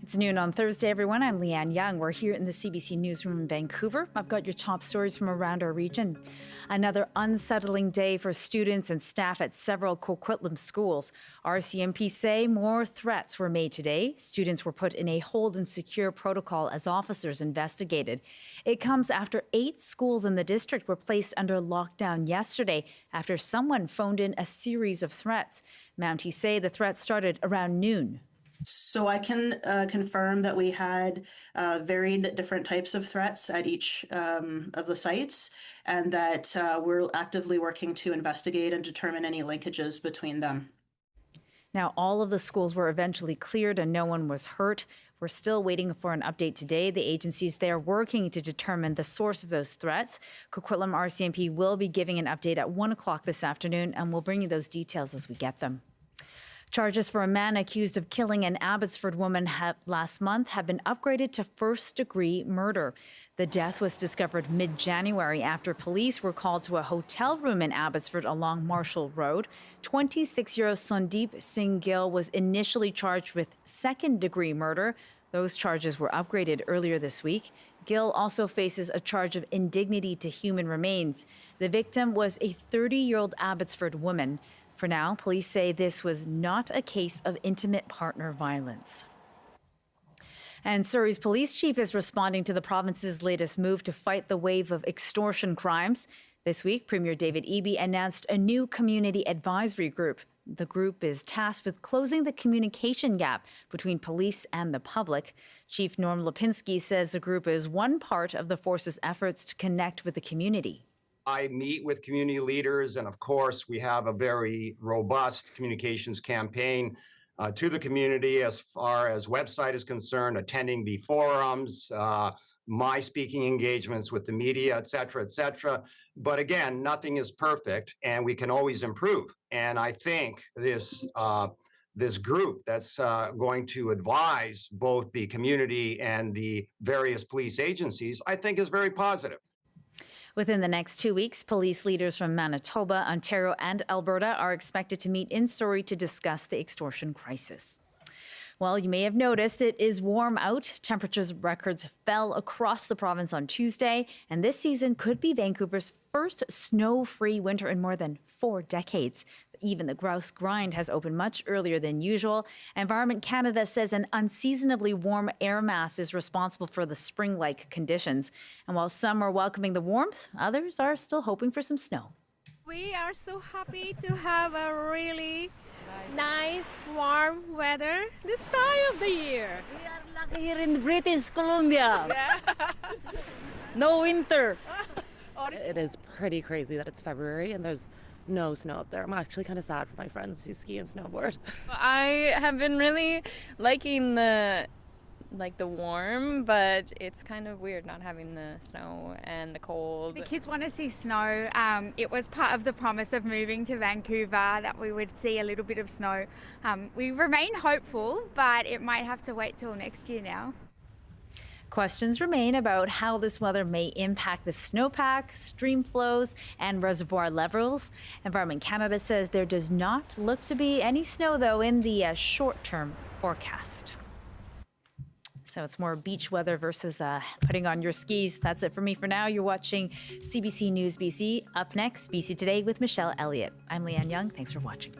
It's noon on Thursday, everyone. I'm Leanne Young. We're here in the CBC newsroom in Vancouver. I've got your top stories from around our region. Another unsettling day for students and staff at several Coquitlam schools. RCMP say more threats were made today. Students were put in a hold and secure protocol as officers investigated. It comes after 8 schools in the district were placed under lockdown yesterday after someone phoned in a series of threats. Mounties say the threats started around noon. So I can confirm that we had varied different types of threats at each of the sites, and that we're actively working to investigate and determine any linkages between them. Now, all of the schools were eventually cleared and no one was hurt. We're still waiting for an update today. The agencies there working to determine the source of those threats. Coquitlam RCMP will be giving an update at 1 o'clock this afternoon, and we'll bring you those details as we get them. Charges for a man accused of killing an Abbotsford woman last month have been upgraded to first-degree murder. The death was discovered mid-January after police were called to a hotel room in Abbotsford along Marshall Road. 26-year-old Sandeep Singh Gill was initially charged with second-degree murder. Those charges were upgraded earlier this week. Gill also faces a charge of indignity to human remains. The victim was a 30-year-old Abbotsford woman. For now, police say this was not a case of intimate partner violence. And Surrey's police chief is responding to the province's latest move to fight the wave of extortion crimes. This week, Premier David Eby announced a new community advisory group. The group is tasked with closing the communication gap between police and the public. Chief Norm Lipinski says the group is one part of the force's efforts to connect with the community. I meet with community leaders, and of course, we have a very robust communications campaign to the community as far as website is concerned, attending the forums, my speaking engagements with the media, et cetera, et cetera. But again, nothing is perfect, and we can always improve. And I think this group that's going to advise both the community and the various police agencies, I think is very positive. Within the next 2 weeks, police leaders from Manitoba, Ontario, and Alberta are expected to meet in Surrey to discuss the extortion crisis. Well, you may have noticed it is warm out. Temperatures records fell across the province on Tuesday, and this season could be Vancouver's first snow-free winter in more than 4 decades. Even the grouse grind has opened much earlier than usual. Environment Canada says an unseasonably warm air mass is responsible for the spring-like conditions. And while some are welcoming the warmth, others are still hoping for some snow. We are so happy to have a really nice, warm weather this time of the year. We are lucky here in British Columbia. Yeah. No winter. It is pretty crazy that it's February and there's no snow up there. I'm actually kind of sad for my friends who ski and snowboard. I have been really liking the warm, but it's kind of weird not having the snow and the cold. The kids want to see snow. It was part of the promise of moving to Vancouver that we would see a little bit of snow. We remain hopeful, but it might have to wait till next year now. Questions remain about how this weather may impact the snowpack, stream flows, and reservoir levels. Environment Canada says there does not look to be any snow, though, in the short-term forecast. So it's more beach weather versus putting on your skis. That's it for me for now. You're watching CBC News BC. Up next, BC Today with Michelle Elliott. I'm Leanne Young. Thanks for watching.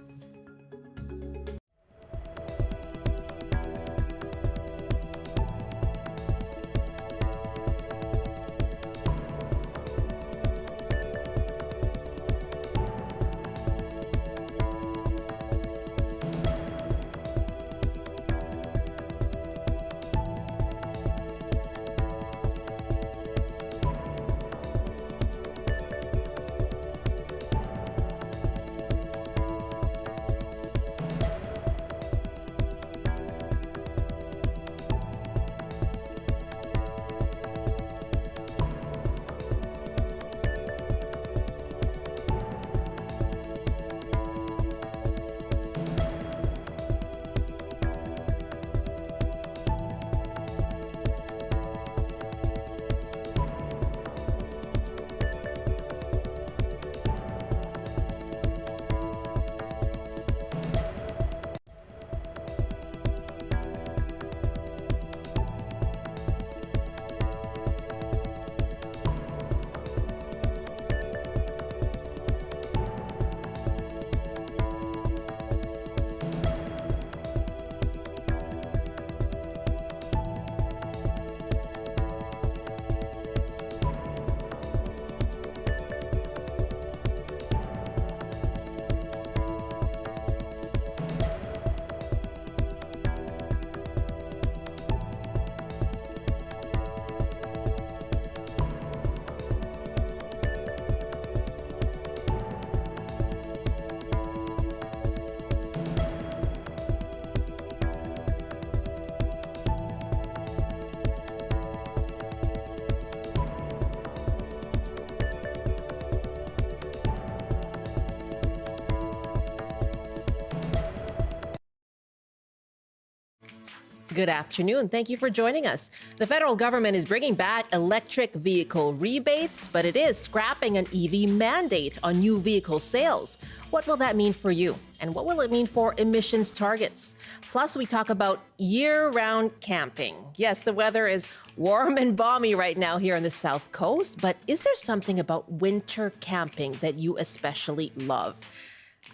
Good afternoon. Thank you for joining us. The federal government is bringing back electric vehicle rebates, but it is scrapping an EV mandate on new vehicle sales. What will that mean for you? And what will it mean for emissions targets? Plus, we talk about year-round camping. Yes, the weather is warm and balmy right now here on the South Coast, but is there something about winter camping that you especially love?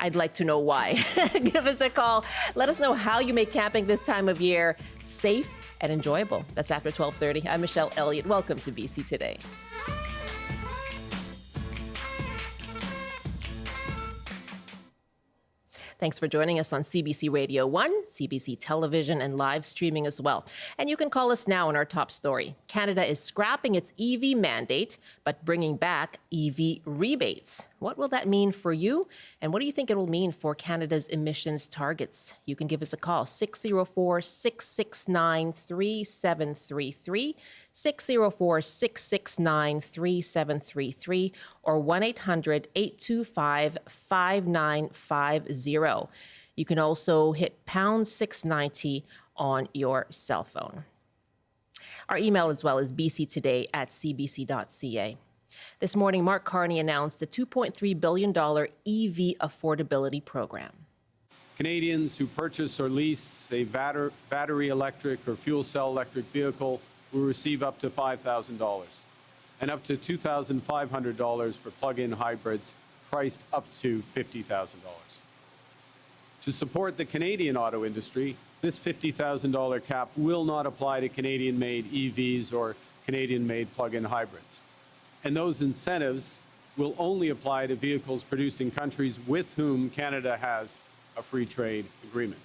I'd like to know why. Give us a call. Let us know how you make camping this time of year safe and enjoyable. That's after 12:30. I'm Michelle Elliott. Welcome to BC Today. Thanks for joining us on CBC Radio 1, CBC Television, and live streaming as well. And you can call us now on our top story. Canada is scrapping its EV mandate, but bringing back EV rebates. What will that mean for you? And what do you think it will mean for Canada's emissions targets? You can give us a call, 604-669-3733, 604-669-3733, or 1-800-825-5950. You can also hit pound 690 on your cell phone. Our email as well is bctoday@cbc.ca. This morning, Mark Carney announced a $2.3 billion EV affordability program. Canadians who purchase or lease a battery electric or fuel cell electric vehicle will receive up to $5,000 and up to $2,500 for plug-in hybrids priced up to $50,000. To support the Canadian auto industry, this $50,000 cap will not apply to Canadian-made EVs or Canadian-made plug-in hybrids. And those incentives will only apply to vehicles produced in countries with whom Canada has a free trade agreement.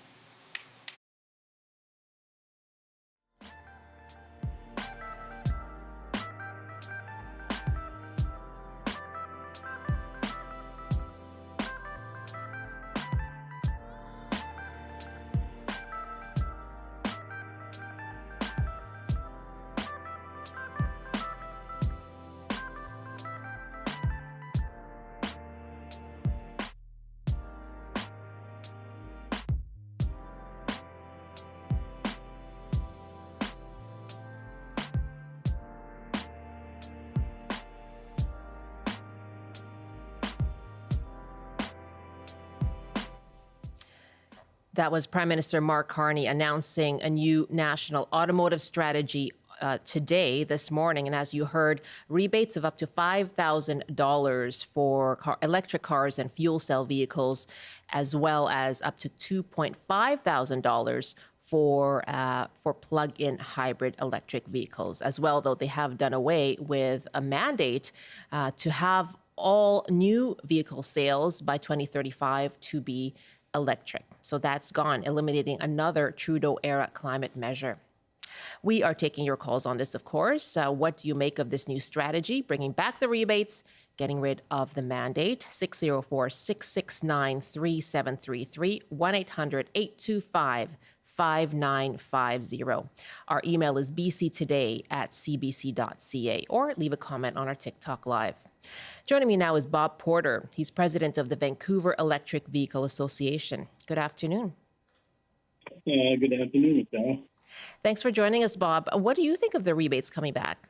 That was Prime Minister Mark Carney announcing a new national automotive strategy this morning. And as you heard, rebates of up to $5,000 for electric cars and fuel cell vehicles, as well as up to $2,500 for plug-in hybrid electric vehicles. As well, though, they have done away with a mandate to have all new vehicle sales by 2035 to be electric. So that's gone, eliminating another Trudeau-era climate measure. We are taking your calls on this, of course. What do you make of this new strategy, bringing back the rebates, getting rid of the mandate? 604-669-3733, 1-800-825-5950. Our email is bctoday@cbc.ca, or leave a comment on our TikTok Live. Joining me now is Bob Porter. He's president of the Vancouver Electric Vehicle Association. Good afternoon. Good afternoon, Michelle. Thanks for joining us, Bob. What do you think of the rebates coming back?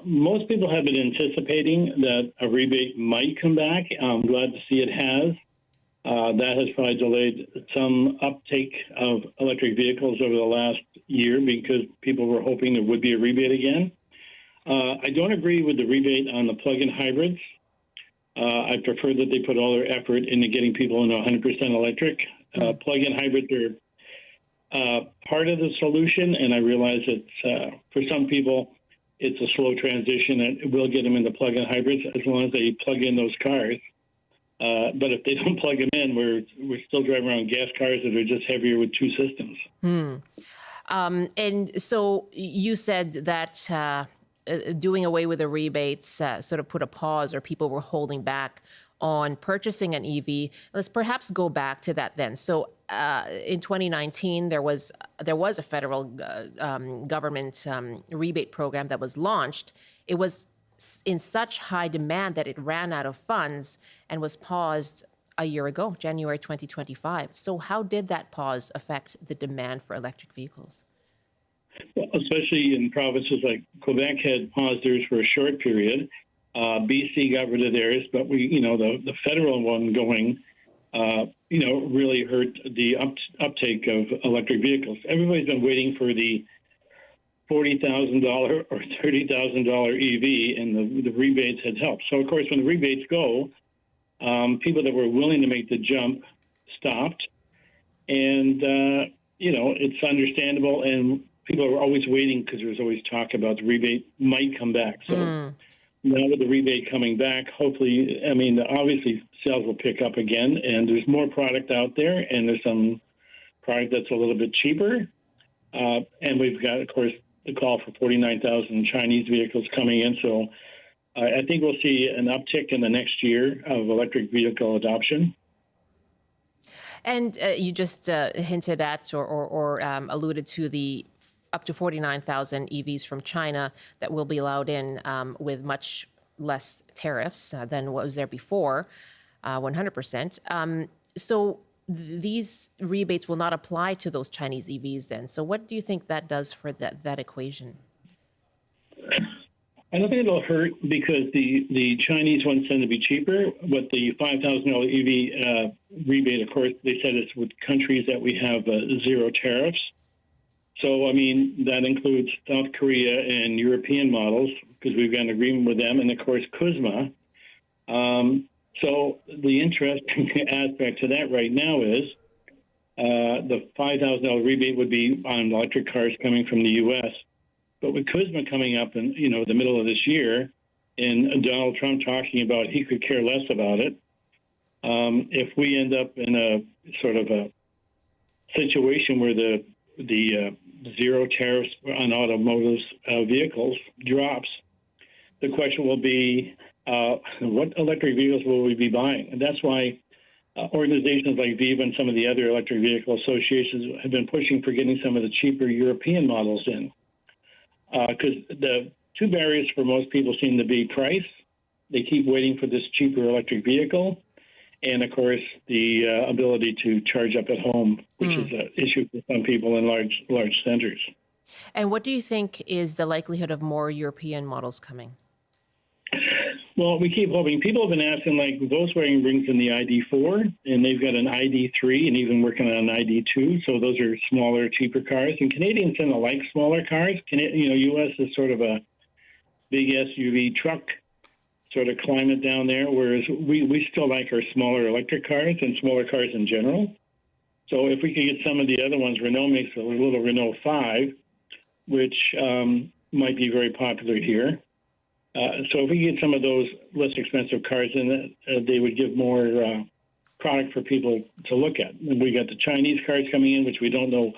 Most people have been anticipating that a rebate might come back. I'm glad to see it has. That has probably delayed some uptake of electric vehicles over the last year because people were hoping there would be a rebate again. I don't agree with the rebate on the plug-in hybrids. I prefer that they put all their effort into getting people into 100% electric. Plug-in hybrids are part of the solution, and I realize it's for some people it's a slow transition, and it will get them into plug-in hybrids as long as they plug in those cars. But if they don't plug them in, we're still driving around gas cars that are just heavier with two systems. And so you said that doing away with the rebates sort of put a pause, or people were holding back on purchasing an EV. Let's perhaps go back to that then. So in 2019, there was a federal government rebate program that was launched. It was in such high demand that it ran out of funds and was paused a year ago, January 2025. So how did that pause affect the demand for electric vehicles? Well, especially in provinces like Quebec had paused theirs for a short period. BC got rid of theirs, but the federal one going, really hurt the uptake of electric vehicles. Everybody's been waiting for the $40,000 or $30,000 EV, and the rebates had helped. So, of course, when the rebates go, people that were willing to make the jump stopped. And, it's understandable. And people are always waiting because there's always talk about the rebate might come back. So now with the rebate coming back, hopefully, obviously sales will pick up again. And there's more product out there. And there's some product that's a little bit cheaper. And we've got, of course, the call for 49,000 Chinese vehicles coming in. So I think we'll see an uptick in the next year of electric vehicle adoption. And you just hinted at or alluded to the up to 49,000 EVs from China that will be allowed in with much less tariffs than what was there before, 100%. So these rebates will not apply to those Chinese EVs then. So what do you think that does for that equation? I don't think it'll hurt because the Chinese ones tend to be cheaper. But the $5,000 EV rebate, of course, they said it's with countries that we have zero tariffs. So, that includes South Korea and European models because we've got an agreement with them, and, of course, Kuzma. So the interesting aspect to that right now is the $5,000 rebate would be on electric cars coming from the U.S., but with Kuzma coming up in, the middle of this year and Donald Trump talking about he could care less about it, if we end up in a sort of a situation where the zero tariffs on automotive vehicles drops, the question will be, what electric vehicles will we be buying? And that's why organizations like Viva and some of the other electric vehicle associations have been pushing for getting some of the cheaper European models in. Because the two barriers for most people seem to be price. They keep waiting for this cheaper electric vehicle. And, of course, the ability to charge up at home, which is an issue for some people in large centers. And what do you think is the likelihood of more European models coming? Well, we keep hoping. People have been asking, like, Volkswagen brings in the ID4, and they've got an ID3 and even working on an ID2. So those are smaller, cheaper cars. And Canadians tend to like smaller cars. U.S. is sort of a big SUV truck sort of climate down there, whereas we still like our smaller electric cars and smaller cars in general. So if we could get some of the other ones, Renault makes a little Renault 5, which might be very popular here. So if we get some of those less expensive cars in, they would give more product for people to look at. And we got the Chinese cars coming in, which we don't know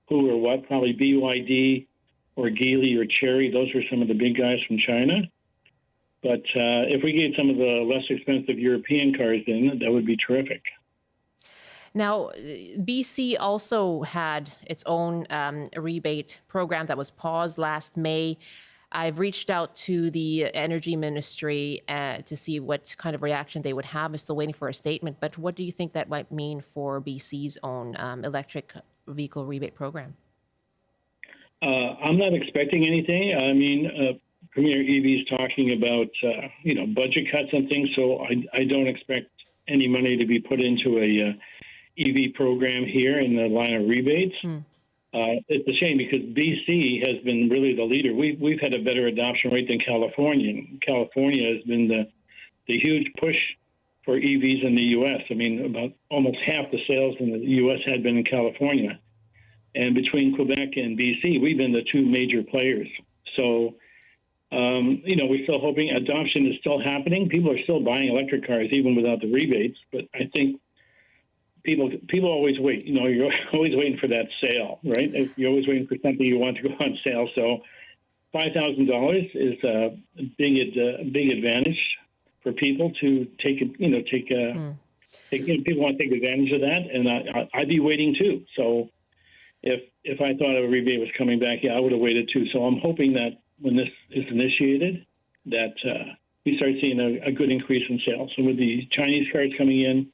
who or what, probably BYD or Geely or Chery. Those are some of the big guys from China. But if we get some of the less expensive European cars in, that would be terrific. Now, BC also had its own rebate program that was paused last May. I've reached out to the Energy Ministry to see what kind of reaction they would have. I'm still waiting for a statement. But what do you think that might mean for BC's own electric vehicle rebate program? I'm not expecting anything. Premier EV's talking about, budget cuts and things. So I don't expect any money to be put into a EV program here in the line of rebates. It's a shame because BC has been really the leader. We've had a better adoption rate than California. California has been the huge push for EVs in the U.S. About almost half the sales in the U.S. had been in California. And between Quebec and BC, we've been the two major players. So, we're still hoping adoption is still happening. People are still buying electric cars even without the rebates. But I think people always wait. You're always waiting for that sale, right? You're always waiting for something you want to go on sale. So $5,000 is a big advantage for people to take. People want to take advantage of that, and I'd be waiting too. So if I thought a rebate was coming back, I would have waited too. So I'm hoping that when this is initiated, that we start seeing a good increase in sales. So with the Chinese cars coming in,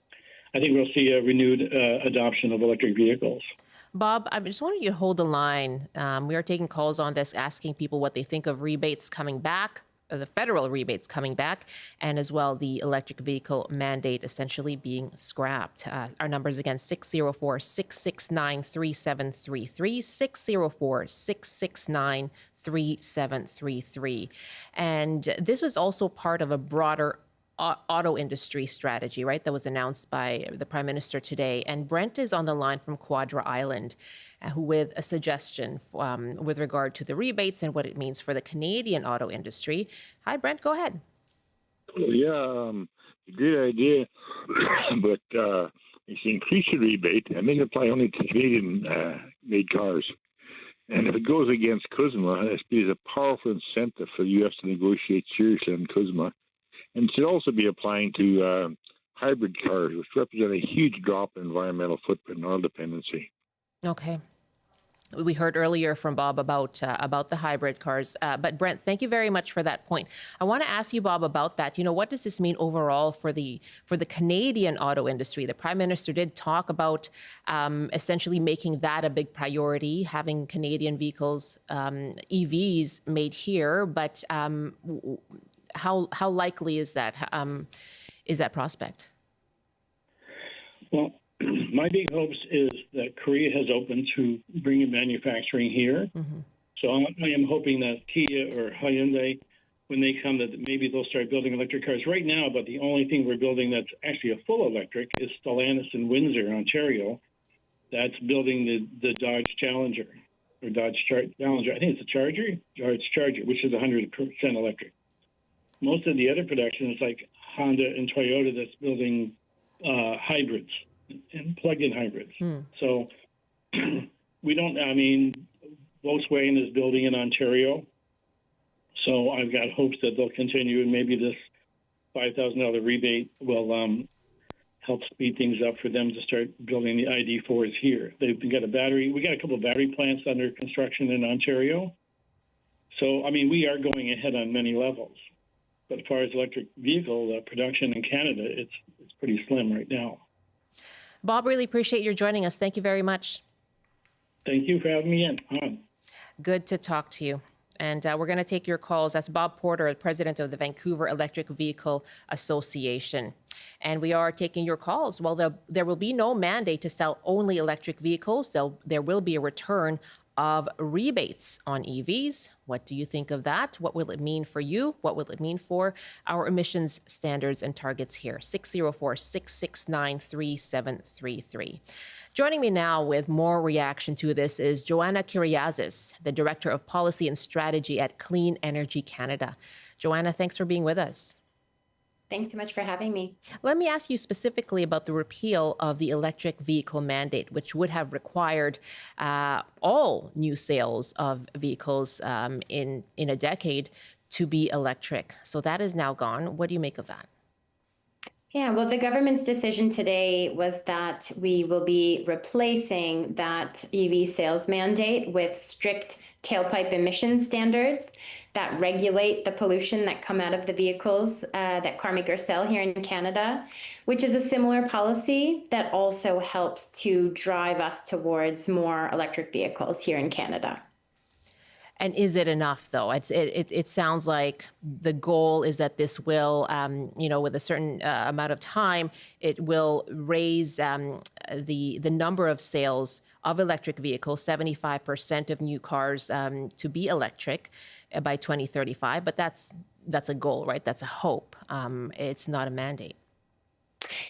I think we'll see a renewed adoption of electric vehicles. Bob, I just wanted you to hold the line. We are taking calls on this, asking people what they think of rebates coming back, the federal rebates coming back, and as well the electric vehicle mandate essentially being scrapped. Our numbers again, 604-669-3733, 604-669-3733. And this was also part of a broader auto industry strategy, right, that was announced by the Prime Minister today. And Brent is on the line from Quadra Island, who with a suggestion with regard to the rebates and what it means for the Canadian auto industry. Hi, Brent, go ahead. Yeah, great idea, but it's increase the rebate and make it apply only to Canadian-made cars. And if it goes against CUSMA, it is a powerful incentive for the U.S. to negotiate seriously on CUSMA. And it should also be applying to hybrid cars, which represent a huge drop in environmental footprint and oil dependency. Okay. We heard earlier from Bob about the hybrid cars. But Brent, thank you very much for that point. I want to ask you, Bob, about that. You know, what does this mean overall for the Canadian auto industry? The Prime Minister did talk about essentially making that a big priority, having Canadian vehicles, EVs made here. But how likely is that prospect? Well, my big hopes is that Korea has opened to bringing manufacturing here. Mm-hmm. So I am hoping that Kia or Hyundai, when they come, that maybe they'll start building electric cars right now. But the only thing we're building that's actually a full electric is Stellantis in Windsor, Ontario. That's building the Dodge Challenger or Dodge Challenger. I think it's a Charger, Dodge Charger, which is 100% electric. Most of the other production is like Honda and Toyota that's building hybrids and plug-in hybrids. So we don't, I mean, Volkswagen is building in Ontario. So I've got hopes that they'll continue, and maybe this $5,000 rebate will help speed things up for them to start building the ID4s here. They've got we got a couple of battery plants under construction in Ontario. So, I mean, we are going ahead on many levels. But as far as electric vehicle production in Canada, it's pretty slim right now. Bob, really appreciate your joining us. Thank you very much. Thank you for having me on. Good to talk to you. And we're going to take your calls. That's Bob Porter, president of the Vancouver Electric Vehicle Association. And we are taking your calls. Well, there will be no mandate to sell only electric vehicles. There will be a return of rebates on EVs. What do you think of that? What will it mean for you? What will it mean for our emissions standards and targets here? 604-669-3733. Joining me now with more reaction to this is Joanna Kyriazis, the Director of Policy and Strategy at Clean Energy Canada. Joanna, thanks for being with us. Thanks so much for having me. Let me ask you specifically about the repeal of the electric vehicle mandate, which would have required all new sales of vehicles in a decade to be electric. So that is now gone. What do you make of that? Yeah, well, the government's decision today was that we will be replacing that EV sales mandate with strict tailpipe emission standards that regulate the pollution that come out of the vehicles that car makers sell here in Canada, which is a similar policy that also helps to drive us towards more electric vehicles here in Canada. And is it enough, though? It sounds like the goal is that this will, with a certain amount of time, it will raise the number of sales of electric vehicles, 75% of new cars to be electric by 2035. But that's a goal, right? That's a hope. It's not a mandate.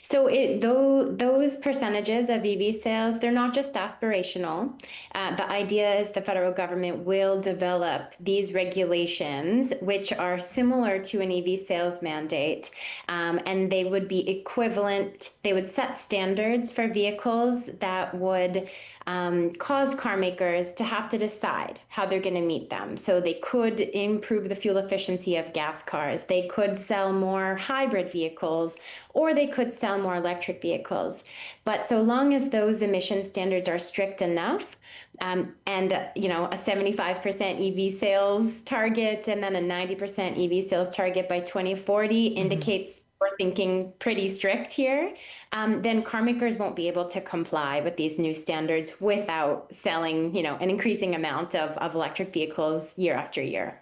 So those percentages of EV sales, they're not just aspirational. The idea is the federal government will develop these regulations, which are similar to an EV sales mandate, and they would be equivalent. They would set standards for vehicles that would cause car makers to have to decide how they're going to meet them. So they could improve the fuel efficiency of gas cars. They could sell more hybrid vehicles, or they could sell more electric vehicles. But so long as those emission standards are strict enough, and a 75% EV sales target and then a 90% EV sales target by 2040 indicates we're thinking pretty strict here, then car makers won't be able to comply with these new standards without selling, an increasing amount of electric vehicles year after year.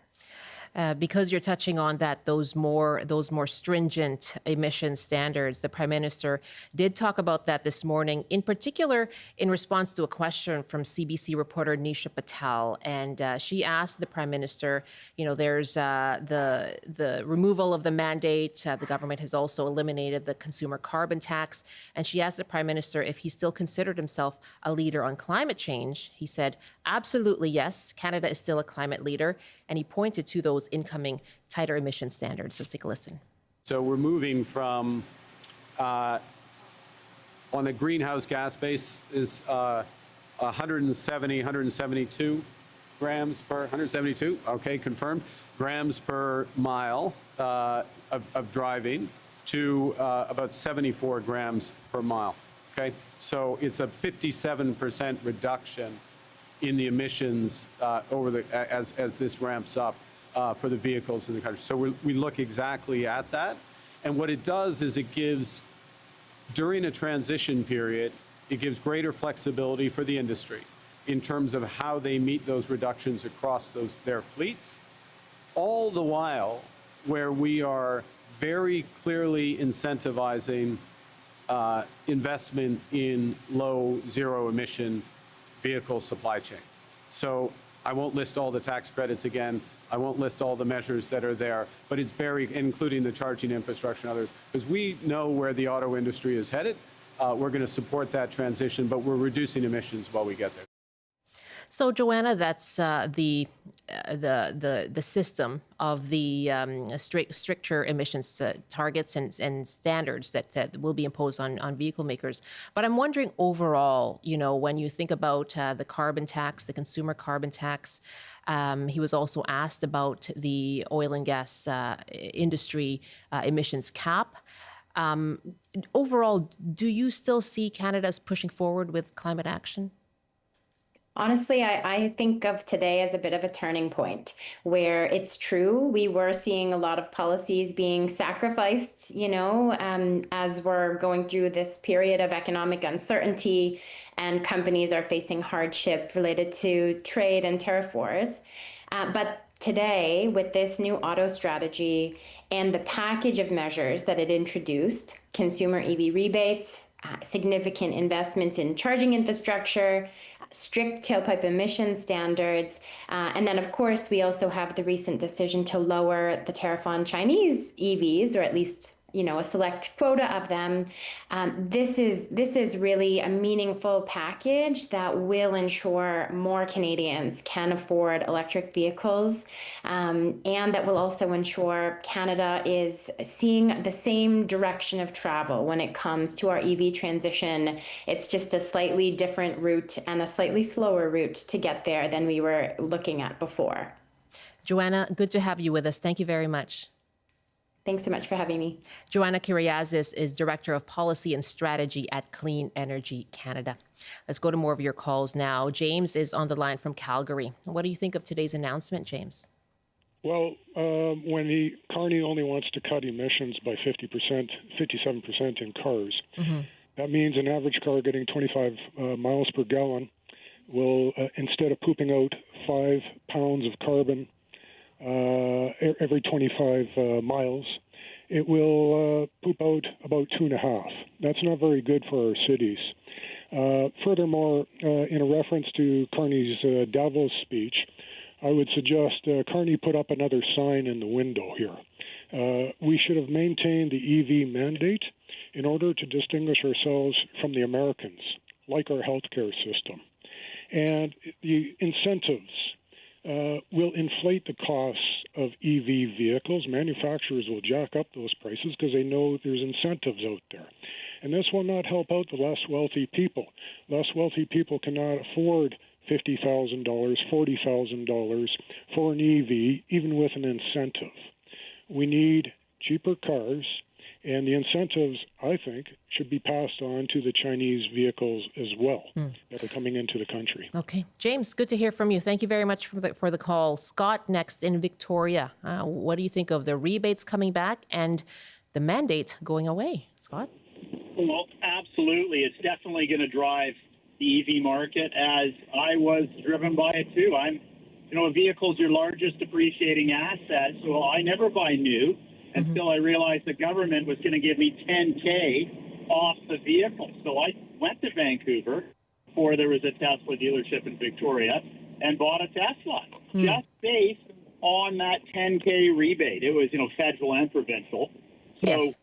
Because you're touching on that, those more stringent emission standards, the Prime Minister did talk about that this morning, in particular in response to a question from CBC reporter Nisha Patel. And she asked the Prime Minister, there's the removal of the mandate. The government has also eliminated the consumer carbon tax. And she asked the Prime Minister if he still considered himself a leader on climate change. He said, absolutely yes, Canada is still a climate leader. And he pointed to those incoming tighter emission standards. Let's take a listen. So we're moving from, on a greenhouse gas base, is 172 grams per, 172, okay, confirmed, grams per mile of driving to about 74 grams per mile, okay? So it's a 57% reduction in the emissions as this ramps up for the vehicles in the country. So we look exactly at that. And what it does is it gives, during a transition period, it gives greater flexibility for the industry in terms of how they meet those reductions across their fleets, all the while where we are very clearly incentivizing investment in low, zero emission vehicle supply chain. So I won't list all the tax credits again. I won't list all the measures that are there, but it's including the charging infrastructure and others, because we know where the auto industry is headed. We're going to support that transition, but we're reducing emissions while we get there. So, Joanna, that's the system of the stricter emissions targets and standards that will be imposed on vehicle makers. But I'm wondering overall, when you think about the carbon tax, the consumer carbon tax, he was also asked about the oil and gas industry emissions cap. Overall, do you still see Canada as pushing forward with climate action? Honestly, I think of today as a bit of a turning point where it's true. We were seeing a lot of policies being sacrificed, as we're going through this period of economic uncertainty and companies are facing hardship related to trade and tariff wars. But today, with this new auto strategy and the package of measures that it introduced, consumer EV rebates, significant investments in charging infrastructure, strict tailpipe emission standards. And then, of course, we also have the recent decision to lower the tariff on Chinese EVs, or at least, a select quota of them. This is really a meaningful package that will ensure more Canadians can afford electric vehicles, and that will also ensure Canada is seeing the same direction of travel when it comes to our EV transition. It's just a slightly different route and a slightly slower route to get there than we were looking at before. Joanna, good to have you with us. Thank you very much. Thanks so much for having me. Joanna Kyriazis is Director of Policy and Strategy at Clean Energy Canada. Let's go to more of your calls now. James is on the line from Calgary. What do you think of today's announcement, James? Well, when Carney only wants to cut emissions by 57% in cars, that means an average car getting 25 miles per gallon will, instead of pooping out 5 pounds of carbon every 25 miles, it will poop out about 2.5. That's not very good for our cities. Furthermore, in a reference to Carney's Davos speech, I would suggest Carney put up another sign in the window here. We should have maintained the EV mandate in order to distinguish ourselves from the Americans, like our healthcare system. And the incentives will inflate the costs of EV vehicles. Manufacturers will jack up those prices because they know there's incentives out there. And this will not help out the less wealthy people. Less wealthy people cannot afford $50,000, $40,000 for an EV, even with an incentive. We need cheaper cars, and the incentives, I think, should be passed on to the Chinese vehicles as well that are coming into the country. Okay. James, good to hear from you. Thank you very much for the call. Scott, next in Victoria. What do you think of the rebates coming back and the mandate going away. Scott? Well, absolutely. It's definitely going to drive the EV market, as I was driven by it too. A vehicle is your largest depreciating asset, so I never buy new until I realized the government was going to give me $10K off the vehicle. So I went to Vancouver before there was a Tesla dealership in Victoria and bought a Tesla just based on that $10K rebate. It was, federal and provincial. So, Yes.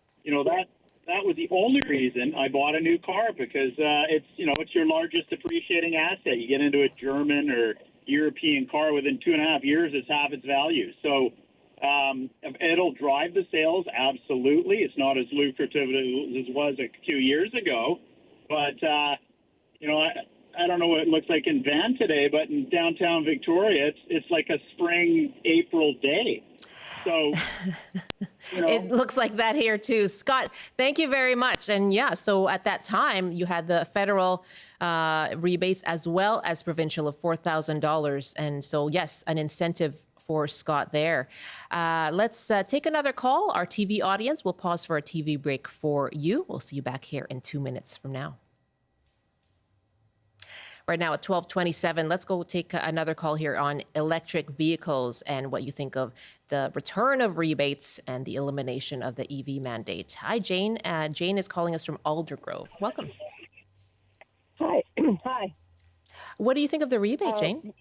That was the only reason I bought a new car, because it's your largest depreciating asset. You get into a German or European car within 2.5 years, it's half its value. So it'll drive the sales, absolutely. It's not as lucrative as it was a few years ago, but I don't know what it looks like in Van today, but in downtown Victoria, it's like a spring April day. So, It looks like that here too. Scott, thank you very much. And yeah, so at that time, you had the federal rebates as well as provincial of $4,000. And so, yes, an incentive for Scott there. Let's take another call. Our TV audience will pause for a TV break for you. We'll see you back here in 2 minutes from now. Right now at 12:27, let's go take another call here on electric vehicles and what you think of the return of rebates and the elimination of the EV mandate. Hi, Jane. Jane is calling us from Aldergrove. Welcome. Hi. Hi. What do you think of the rebate, Jane?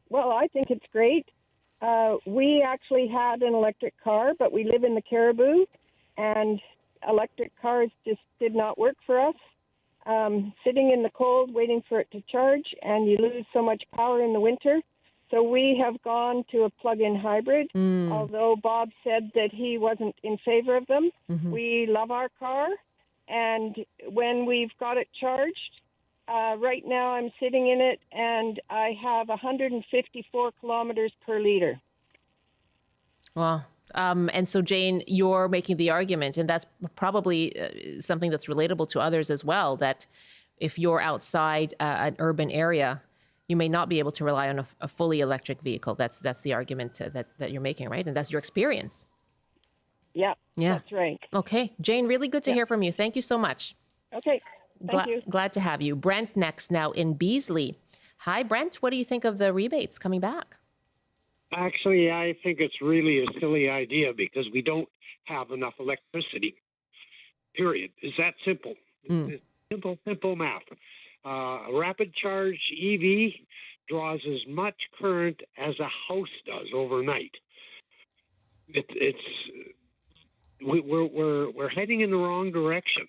Well, I think it's great. We actually had an electric car, but we live in the Caribou, and electric cars just did not work for us. Sitting in the cold, waiting for it to charge, and you lose so much power in the winter. So we have gone to a plug-in hybrid, although Bob said that he wasn't in favor of them. We love our car, and when we've got it charged, right now I'm sitting in it, and I have 154 kilometers per liter. Well, and so, Jane, you're making the argument, and that's probably something that's relatable to others as well, that if you're outside an urban area, you may not be able to rely on a fully electric vehicle. That's the argument that you're making, right? And that's your experience. Yeah, that's right. Okay. Jane, really good to hear from you. Thank you so much. Okay, thank you. Glad to have you. Brent next now in Beasley. Hi, Brent. What do you think of the rebates coming back? Actually, I think it's really a silly idea because we don't have enough electricity, period. It's that simple. It's simple math. A rapid charge EV draws as much current as a house does overnight. We're heading in the wrong direction.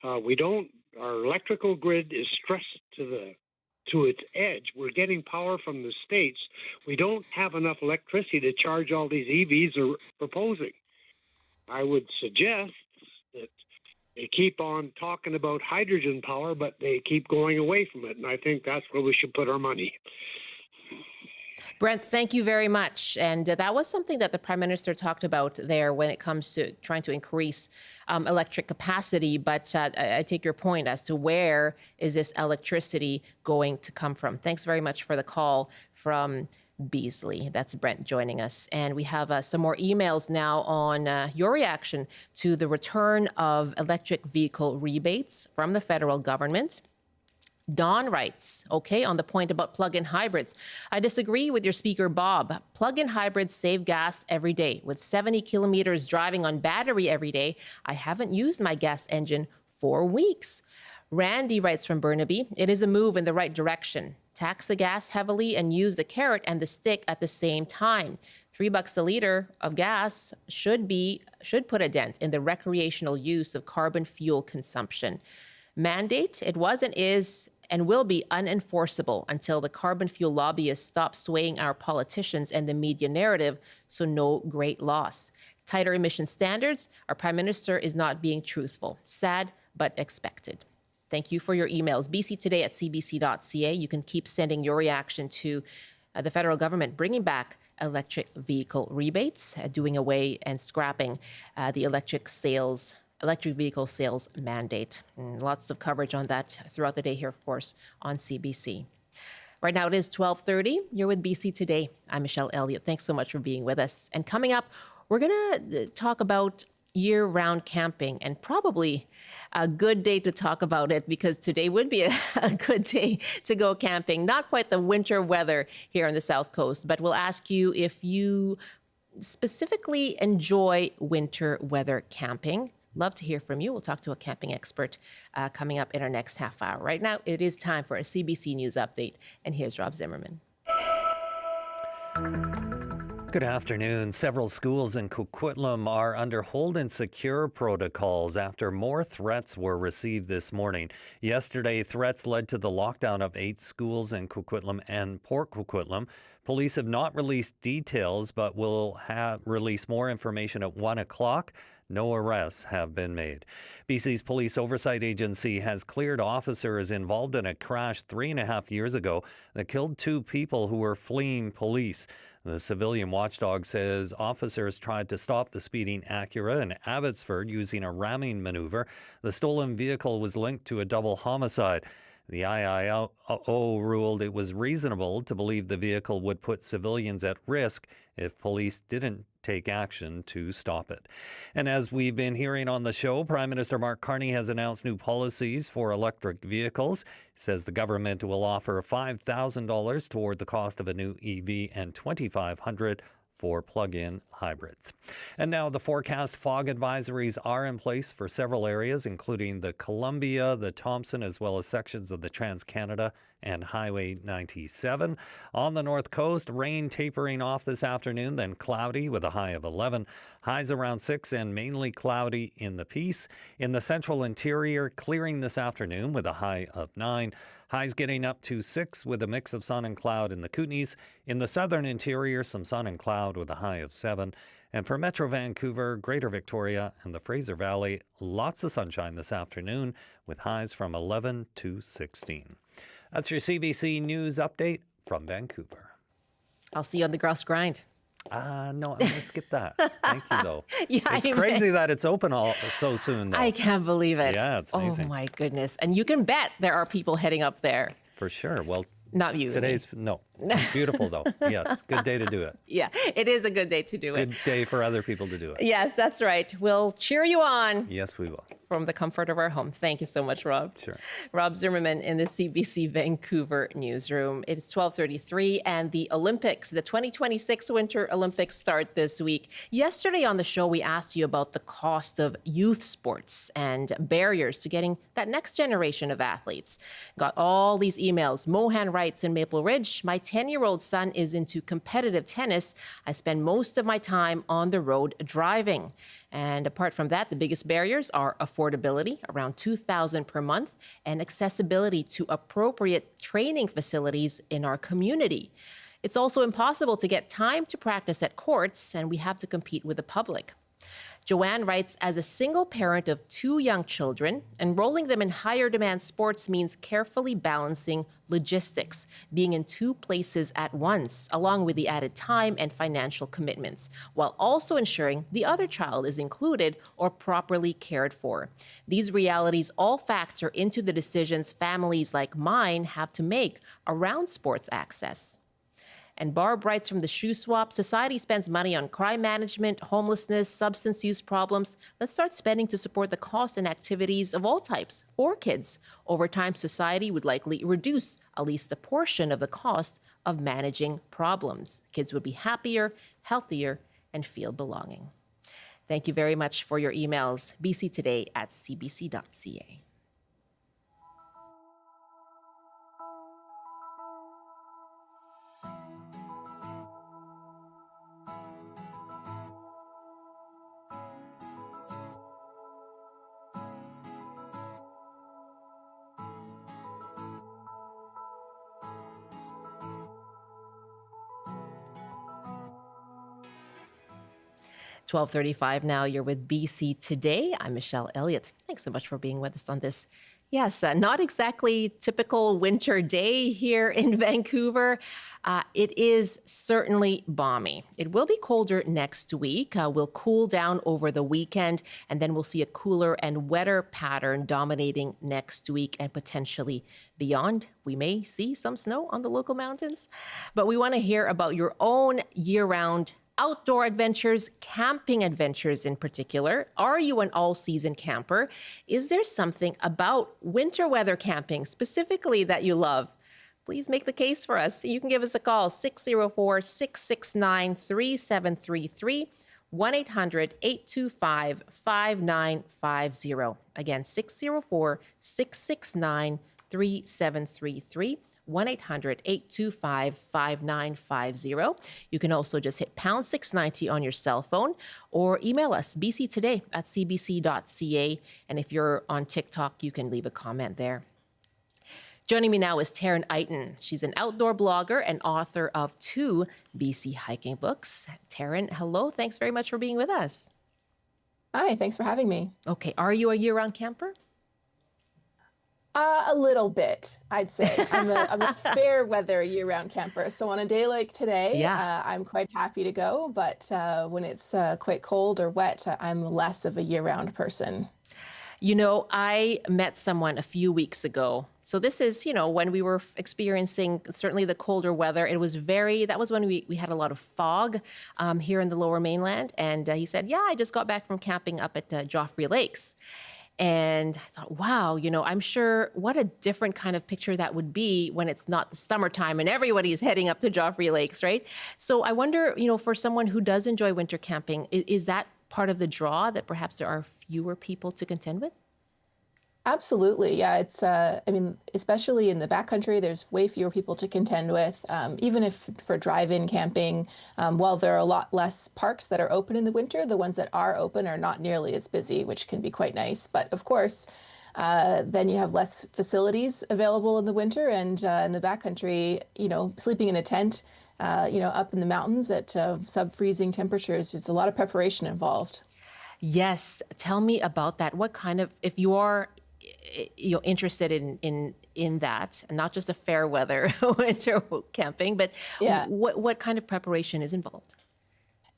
Our electrical grid is stressed to its edge. We're getting power from the States. We don't have enough electricity to charge all these EVs are proposing. I would suggest that they keep on talking about hydrogen power, but they keep going away from it. And I think that's where we should put our money. Brent, thank you very much. And that was something that the Prime Minister talked about there when it comes to trying to increase electric capacity. But I take your point as to where is this electricity going to come from. Thanks very much for the call from Beasley. That's Brent joining us. And we have some more emails now on your reaction to the return of electric vehicle rebates from the federal government. Don writes, okay, on the point about plug-in hybrids. I disagree with your speaker, Bob. Plug-in hybrids save gas every day. With 70 kilometers driving on battery every day, I haven't used my gas engine for weeks. Randy writes from Burnaby, it is a move in the right direction. Tax the gas heavily and use the carrot and the stick at the same time. $3 a liter of gas should put a dent in the recreational use of carbon fuel consumption. Mandate, it was and is and will be unenforceable until the carbon fuel lobbyists stop swaying our politicians and the media narrative, so no great loss. Tighter emission standards, our Prime Minister is not being truthful. Sad, but expected. Thank you for your emails. bctoday@cbc.ca. You can keep sending your reaction to the federal government bringing back electric vehicle rebates, doing away and scrapping the electric vehicle sales mandate. Lots of coverage on that throughout the day here, of course, on CBC. Right now it is 12:30. You're with BC Today. I'm Michelle Elliott. Thanks so much for being with us. And coming up, We're going to talk about year-round camping, and probably a good day to talk about it because today would be a good day to go camping. Not quite the winter weather here on the South Coast, but we'll ask you if you specifically enjoy winter weather camping. Love to hear from you. We'll talk to a camping expert coming up in our next half hour. Right now, it is time for a CBC News update, and here's Rob Zimmerman. Good afternoon. Several schools in Coquitlam are under hold and secure protocols after more threats were received this morning. Yesterday, threats led to the lockdown of 8 schools in Coquitlam and Port Coquitlam. Police have not released details, but will release more information at 1 o'clock. No arrests have been made. BC's Police Oversight Agency has cleared officers involved in a crash 3.5 years ago that killed 2 people who were fleeing police. The civilian watchdog says officers tried to stop the speeding Acura in Abbotsford using a ramming maneuver. The stolen vehicle was linked to a double homicide. The IIO ruled it was reasonable to believe the vehicle would put civilians at risk if police didn't take action to stop it. And as we've been hearing on the show, Prime Minister Mark Carney has announced new policies for electric vehicles. He says the government will offer $5,000 toward the cost of a new EV and $2,500 for plug-in hybrids. And now the forecast fog advisories are in place for several areas, including the Columbia, the Thompson, as well as sections of the Trans-Canada and Highway 97. On the north coast, rain tapering off this afternoon, then cloudy with a high of 11. Highs around 6 and mainly cloudy in the Peace. In the central interior, clearing this afternoon with a high of 9. Highs getting up to 6 with a mix of sun and cloud in the Kootenays. In the southern interior, some sun and cloud with a high of 7. And for Metro Vancouver, Greater Victoria, and the Fraser Valley, lots of sunshine this afternoon with highs from 11 to 16. That's your CBC News update from Vancouver. I'll see you on the Grouse Grind. No, I'm going to skip that. Thank you, though. Yeah, it's crazy that it's open so soon, though. I can't believe it. Yeah, it's amazing. Oh, my goodness. And you can bet there are people heading up there. For sure. Well, not you. No. It's beautiful, though. Yes. Good day to do it. Yeah, it is a good day to do it. Good day for other people to do it. Yes, that's right. We'll cheer you on. Yes, we will. From the comfort of our home. Thank you so much, Rob. Sure. Rob Zimmerman in the CBC Vancouver newsroom. It's 12:33 and the Olympics, the 2026 Winter Olympics start this week. Yesterday on the show, we asked you about the cost of youth sports and barriers to getting that next generation of athletes. Got all these emails. Mohan writes in Maple Ridge, my 10-year-old son is into competitive tennis. I spend most of my time on the road driving. And apart from that, the biggest barriers are affordability, around $2,000 per month, and accessibility to appropriate training facilities in our community. It's also impossible to get time to practice at courts, and we have to compete with the public. Joanna writes, as a single parent of 2 young children, enrolling them in higher demand sports means carefully balancing logistics, being in 2 places at once, along with the added time and financial commitments, while also ensuring the other child is included or properly cared for. These realities all factor into the decisions families like mine have to make around sports access. And Barb writes from the Shoe Swap, society spends money on crime management, homelessness, substance use problems. Let's start spending to support the costs and activities of all types for kids. Over time, society would likely reduce at least a portion of the cost of managing problems. Kids would be happier, healthier, and feel belonging. Thank you very much for your emails. bctoday@cbc.ca. $12:35 now. You're with BC Today. I'm Michelle Elliott. Thanks so much for being with us on this. Yes, not exactly typical winter day here in Vancouver. It is certainly balmy. It will be colder next week. We'll cool down over the weekend, and then we'll see a cooler and wetter pattern dominating next week and potentially beyond. We may see some snow on the local mountains, but we want to hear about your own year-round outdoor adventures, camping adventures in particular. Are you an all-season camper? Is there something about winter weather camping specifically that you love? Please make the case for us. You can give us a call, 604-669-3733, 1-800-825-5950. Again, 604-669-3733. 1-800-825-5950. You can also just hit pound 690 on your cell phone or email us, bctoday@cbc.ca. And if you're on TikTok, you can leave a comment there. Joining me now is Taryn Eyton. She's an outdoor blogger and author of 2 BC hiking books. Taryn, hello. Thanks very much for being with us. Hi, thanks for having me. Okay, are you a year-round camper? A little bit, I'd say. I'm a fair weather year-round camper. So on a day like today, I'm quite happy to go. But when it's quite cold or wet, I'm less of a year-round person. You know, I met someone a few weeks ago. So this is, when we were experiencing certainly the colder weather. That was when we had a lot of fog here in the Lower Mainland. And he said, yeah, I just got back from camping up at Joffrey Lakes. And I thought, wow, I'm sure what a different kind of picture that would be when it's not the summertime and everybody is heading up to Joffrey Lakes, right? So I wonder, for someone who does enjoy winter camping, is that part of the draw that perhaps there are fewer people to contend with? Absolutely. Yeah, it's, especially in the backcountry, there's way fewer people to contend with. Even if for drive-in camping, while there are a lot less parks that are open in the winter, the ones that are open are not nearly as busy, which can be quite nice. But of course, then you have less facilities available in the winter, and in the backcountry, sleeping in a tent, up in the mountains at sub-freezing temperatures, it's a lot of preparation involved. Yes. Tell me about that. What kind of, if you are interested in that, and not just a fair weather winter camping, but what kind of preparation is involved?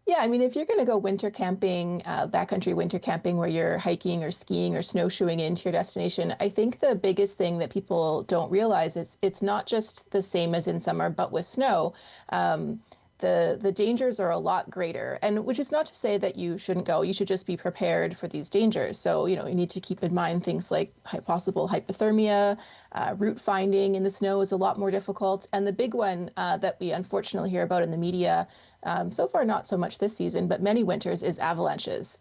Yeah, if you're going to go winter camping, backcountry winter camping where you're hiking or skiing or snowshoeing into your destination, I think the biggest thing that people don't realize is it's not just the same as in summer, but with snow. The dangers are a lot greater, and which is not to say that you shouldn't go. You should just be prepared for these dangers. So, you need to keep in mind things like possible hypothermia, route finding in the snow is a lot more difficult. And the big one that we unfortunately hear about in the media, so far not so much this season, but many winters, is avalanches.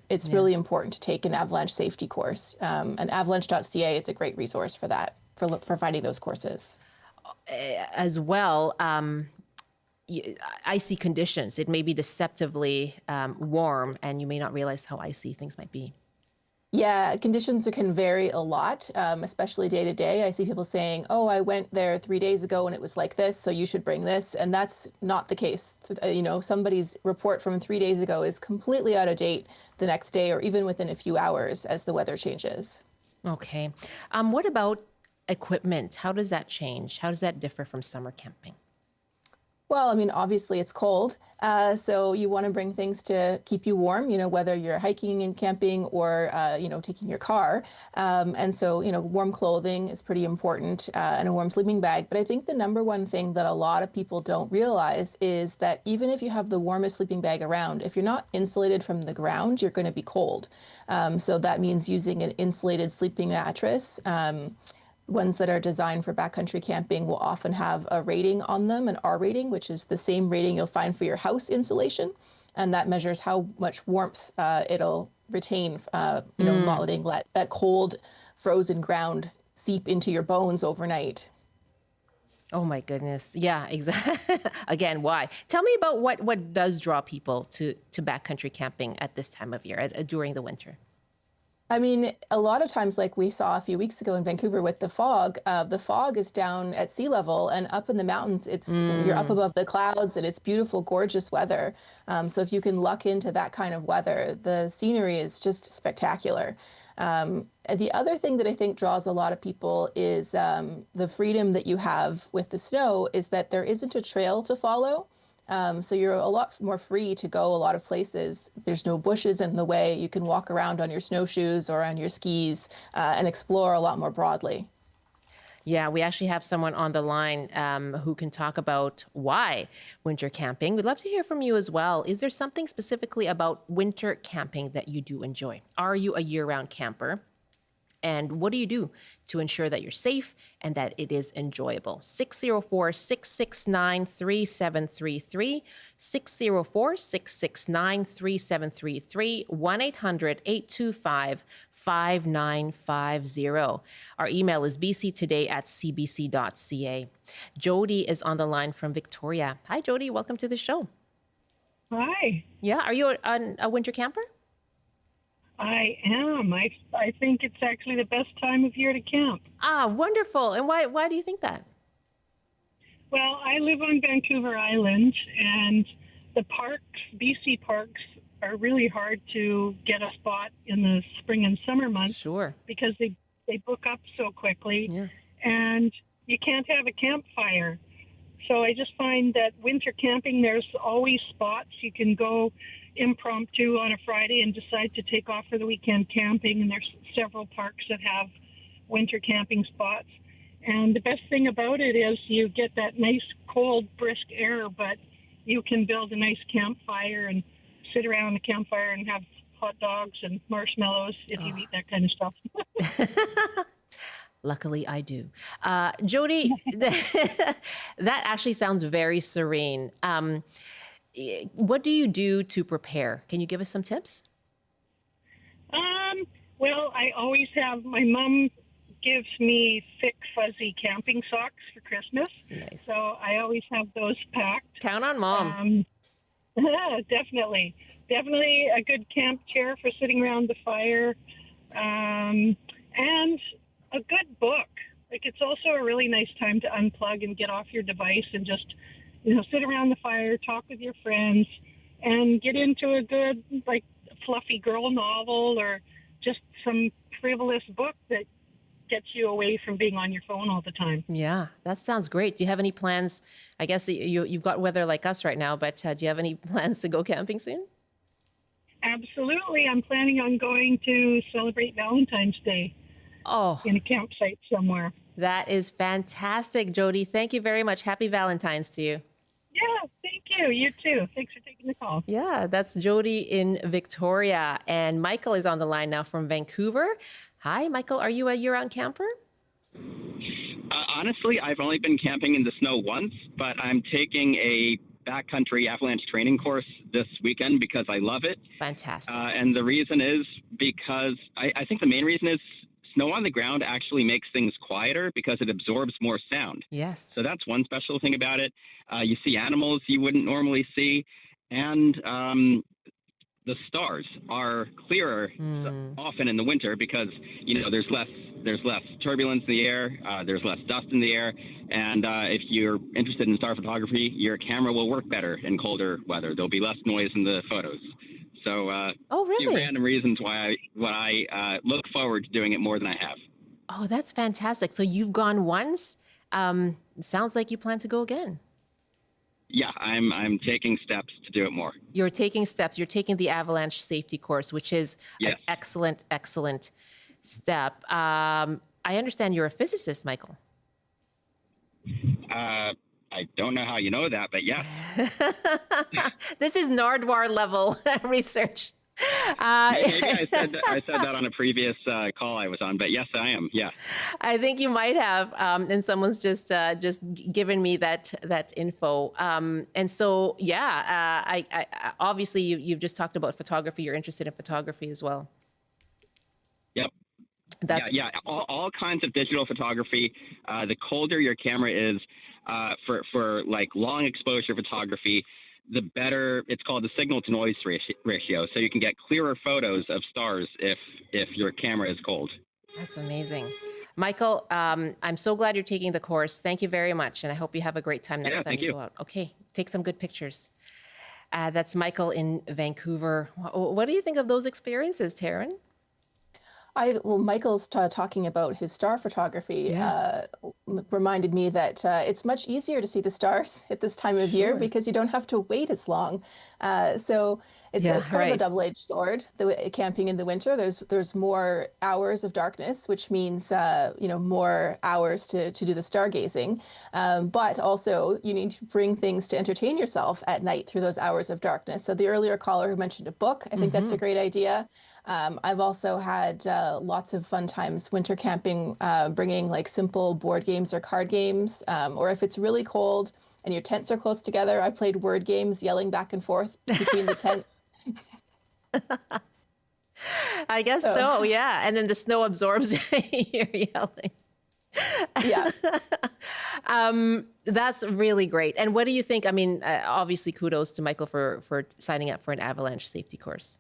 It's really important to take an avalanche safety course. And avalanche.ca is a great resource for that, for finding those courses. As well, icy conditions. It may be deceptively warm, and you may not realize how icy things might be. Yeah, conditions can vary a lot, especially day to day. I see people saying, oh, I went there 3 days ago and it was like this, so you should bring this. And that's not the case. Somebody's report from 3 days ago is completely out of date the next day or even within a few hours as the weather changes. Okay. What about equipment? How does that change? How does that differ from summer camping? Well, obviously it's cold, so you want to bring things to keep you warm, whether you're hiking and camping or, taking your car. And so, warm clothing is pretty important and a warm sleeping bag. But I think the number one thing that a lot of people don't realize is that even if you have the warmest sleeping bag around, if you're not insulated from the ground, you're going to be cold. So that means using an insulated sleeping mattress. Ones that are designed for backcountry camping will often have a rating on them, an R rating, which is the same rating you'll find for your house insulation. And that measures how much warmth it'll retain, not letting that cold, frozen ground seep into your bones overnight. Oh my goodness. Yeah, exactly. Again, why? Tell me about what does draw people to backcountry camping at this time of year, during the winter. A lot of times, like we saw a few weeks ago in Vancouver with the fog is down at sea level, and up in the mountains, you're up above the clouds, and it's beautiful, gorgeous weather. So if you can luck into that kind of weather, the scenery is just spectacular. The other thing that I think draws a lot of people is the freedom that you have with the snow is that there isn't a trail to follow. So you're a lot more free to go a lot of places. There's no bushes in the way. You can walk around on your snowshoes or on your skis and explore a lot more broadly. Yeah, we actually have someone on the line who can talk about why winter camping. We'd love to hear from you as well. Is there something specifically about winter camping that you do enjoy? Are you a year-round camper? And what do you do to ensure that you're safe and that it is enjoyable? 604-669-3733, 604-669-3733, 1-800-825-5950. Our email is bctoday@cbc.ca. Jody is on the line from Victoria. Hi, Jody. Welcome to the show. Hi. Yeah, are you a winter camper? I am. I think it's actually the best time of year to camp. Ah, wonderful. And why do you think that? Well, I live on Vancouver Island, and the parks, BC parks, are really hard to get a spot in the spring and summer months. Sure. Because they book up so quickly. Yeah. And you can't have a campfire. So I just find that winter camping, there's always spots you can go impromptu on a Friday and decide to take off for the weekend camping, and there's several parks that have winter camping spots. And the best thing about it is you get that nice cold brisk air, but you can build a nice campfire and sit around the campfire and have hot dogs and marshmallows if you eat that kind of stuff. Luckily, I do. Jody, that actually sounds very serene. What do you do to prepare? Can you give us some tips? Well, I always have, my mom gives me thick, fuzzy camping socks for Christmas. Nice. So I always have those packed. Count on Mom. Definitely. Definitely a good camp chair for sitting around the fire. And a good book. Like, it's also a really nice time to unplug and get off your device and just, sit around the fire, talk with your friends, and get into a good, fluffy girl novel or just some frivolous book that gets you away from being on your phone all the time. Yeah, that sounds great. Do you have any plans? I guess you've got weather like us right now, but do you have any plans to go camping soon? Absolutely. I'm planning on going to celebrate Valentine's Day. Oh, in a campsite somewhere. That is fantastic, Jody. Thank you very much. Happy Valentine's to you. Yeah, thank you. You too. Thanks for taking the call. Yeah, that's Jody in Victoria. And Michael is on the line now from Vancouver. Hi, Michael. Are you a year-round camper? Honestly, I've only been camping in the snow once, but I'm taking a backcountry avalanche training course this weekend because I love it. Fantastic. And the reason is because I think the main reason is snow on the ground actually makes things quieter because it absorbs more sound. Yes. So that's one special thing about it. You see animals you wouldn't normally see, and the stars are clearer often in the winter because there's less turbulence in the air, there's less dust in the air, and if you're interested in star photography, your camera will work better in colder weather. There'll be less noise in the photos. So, oh, really? Few random reasons why I look forward to doing it more than I have. Oh, that's fantastic. So you've gone once. It sounds like you plan to go again. Yeah, I'm taking steps to do it more. You're taking steps. You're taking the avalanche safety course, which is an excellent, excellent step. I understand you're a physicist, Michael. I don't know how you know that, but yeah. This is Nardwar level research. Maybe I said that on a previous call I was on, but yes, I am. Yeah. I think you might have, and someone's just given me that info. And so, yeah, I obviously you've just talked about photography. You're interested in photography as well. Yep. That's all kinds of digital photography. The colder your camera is, for like long exposure photography, the better. It's called the signal to noise ratio. So you can get clearer photos of stars if your camera is cold. That's amazing. Michael, I'm so glad you're taking the course. Thank you very much. And I hope you have a great time next time you go out. Okay, take some good pictures. That's Michael in Vancouver. What do you think of those experiences, Taryn? Michael's talking about his star photography reminded me that it's much easier to see the stars at this time of year because you don't have to wait as long. So It's, Yeah, it's kind of a double-edged sword. Camping in the winter, there's more hours of darkness, which means more hours to do the stargazing. But also you need to bring things to entertain yourself at night through those hours of darkness. So the earlier caller who mentioned a book, I think that's a great idea. I've also had lots of fun times winter camping, bringing like simple board games or card games, or if it's really cold and your tents are close together, I played word games, yelling back and forth between the tents. I guess so, yeah. And then the snow absorbs your yelling. Yeah. That's really great. And what do you think? I mean, obviously, kudos to Michael for signing up for an avalanche safety course.